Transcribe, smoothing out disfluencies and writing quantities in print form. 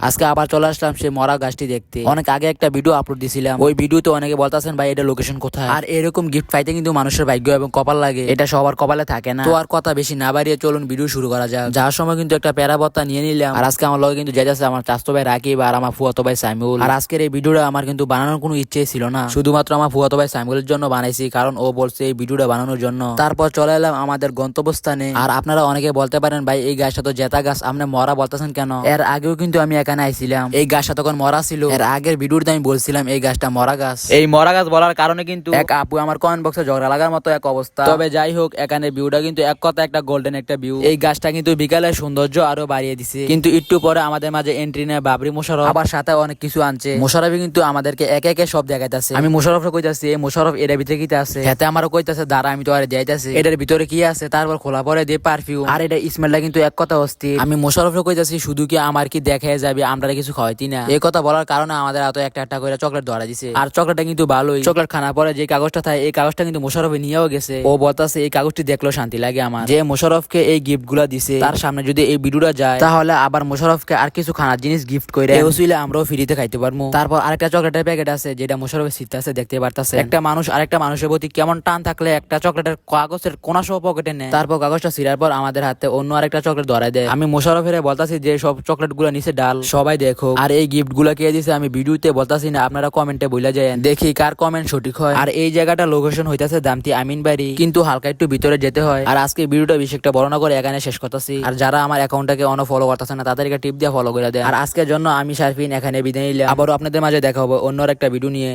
আজকে আবার চলে আসলাম সেই মরা গাছটি দেখতে। অনেক আগে একটা ভিডিও আপলোড দিছিলাম, ওই ভিডিওতে অনেকে বলতেছেন ভাই এটা লোকেশন কোথায়। আর এরকম গিফট পাইতে কিন্তু মানুষের ভাগ্য এবং কপাল লাগে, এটা সবার কপালে থাকে না। তো আর কথা বেশি না বাড়িয়ে চলুন ভিডিও শুরু করা যাক। যাওয়ার সময় কিন্তু একটা প্যারাবত্তা নিয়ে নিলাম। আর আজকে আমার লগে কিন্তু যাইতেছে আমার চাচতো ভাই রাকিব আর আমার ফুয়াতো ভাই সাইমুল। আর আজকের এই ভিডিওটা আমার কিন্তু বানানোর কোনো ইচ্ছেই ছিল না, শুধুমাত্র আমার ফুয়াতো ভাই সাইমুলের জন্য বানাইছি, কারণ ও বলছে এই ভিডিওটা বানানোর জন্য। তারপর চলে এলাম আমাদের গন্তব্যস্থানে। আর আপনারা অনেকে বলতে পারেন ভাই এই গাছটা তো জেতা গাছ, আপনি মরা বলতেছেন কেন? এর আগেও কিন্তু আমি এখানে আইছিলাম, এই গাছটা তখন মরা ছিল। এর আগের ভিডিওতে আমি বলছিলাম এই গাছটা মরা গাছ। এই মরা গাছ বলার কারণে কিন্তু এক আপু আমার কমেন্ট বক্সে ঝগড়া লাগার মতো এক অবস্থা। তবে যাই হোক, এখানে ভিউটা কিন্তু এক কথা একটা গোল্ডেন একটা ভিউ। এই গাছটা কিন্তু বিকালে সৌন্দর্য আরো বাড়িয়ে দিছে। কিন্তু একটু পরে আমাদের মাঝে এন্ট্রি নেয় বাবরি মোশারফ, আবার সাথে অনেক কিছু আনছে। মোশারফই কিন্তু আমাদেরকে একে একে সব দেখাইতেছে। আমি মোশারফে কইতাছি এই মোশারফ এটার ভিতরে কি আছে, হাতে আমারও কইতাছে দাঁড়া আমি তো আরে যাইতাছি এটার ভিতরে কি আছে। তারপর খোলা পরে দিয়ে পারফিউম, আর এটা স্মেলটা কিন্তু এক কথা অস্থির। আমি মোশারফে কইতাছি শুধু কি আমার কি দেখে যাবে, আমরা কিছু খাওয়াইতি না। এই কথা বলার কারণে আমাদের এত একটা একটা করে চকলেট ধরা দিছে। আর চকলেটটা কিন্তু ভালোই। চকলেট খানার পরে যে কাগজটা থাকে এই কাগজটা কিন্তু মোশারফে নিয়েও গেছে। ও বলতাছে এই কাগজটি দেখলেও শান্তি লাগে আমার। যে মোশারফকে এই গিফট গুলা দিছে তার সামনে যদি এই ভিডিওটা যায় তাহলে আবার মোশারফকে আর কিছু খানার জিনিস গিফট করে এসইলে আমরাও ফ্রিতে খাইতে পারবো। তারপর আরেকটা চকলেটের প্যাকেট আছে যেটা মোশারফের সিট আছে, দেখতে পারতাছে। একটা মানুষ আরেকটা মানুষের প্রতি কেমন টান থাকলে একটা চকলেটের কাগজের কোনা সহ পকেটে নেয়। তারপর কাগজটা ছিঁড়ার পর আমাদের হাতে অন্য আরেকটা চকলেট ধরাই দেয়। আমি মোশারফের বলতাছি যে সব চকলেট গুলা নিচে ডাল, সবাই দেখো। আর এই গিফট গুলা কে দিছে আমি ভিডিওতে বলতাছি না, আপনারা কমেন্টে বইলা যায়, দেখি কার কমেন্ট সঠিক হয়। আর এই জায়গাটা লোকেশন হইতাছে দামতি আমিন বাড়ি, কিন্তু হালকা একটু ভিতরে যেতে হয়। আর আজকে ভিডিওটা বেশি একটা বড় না করে এখানে শেষ করতেছি। আর যারা আমার অ্যাকাউন্টটাকে ফলো করতেছে না তাদেরকে টিপ দিয়ে ফলো করে দেয়। আর আজকের জন্য আমি শারফিন এখানে বিদায় নিলাম, আবারও আপনাদের মাঝে দেখা হবে অন্য একটা ভিডিও নিয়ে।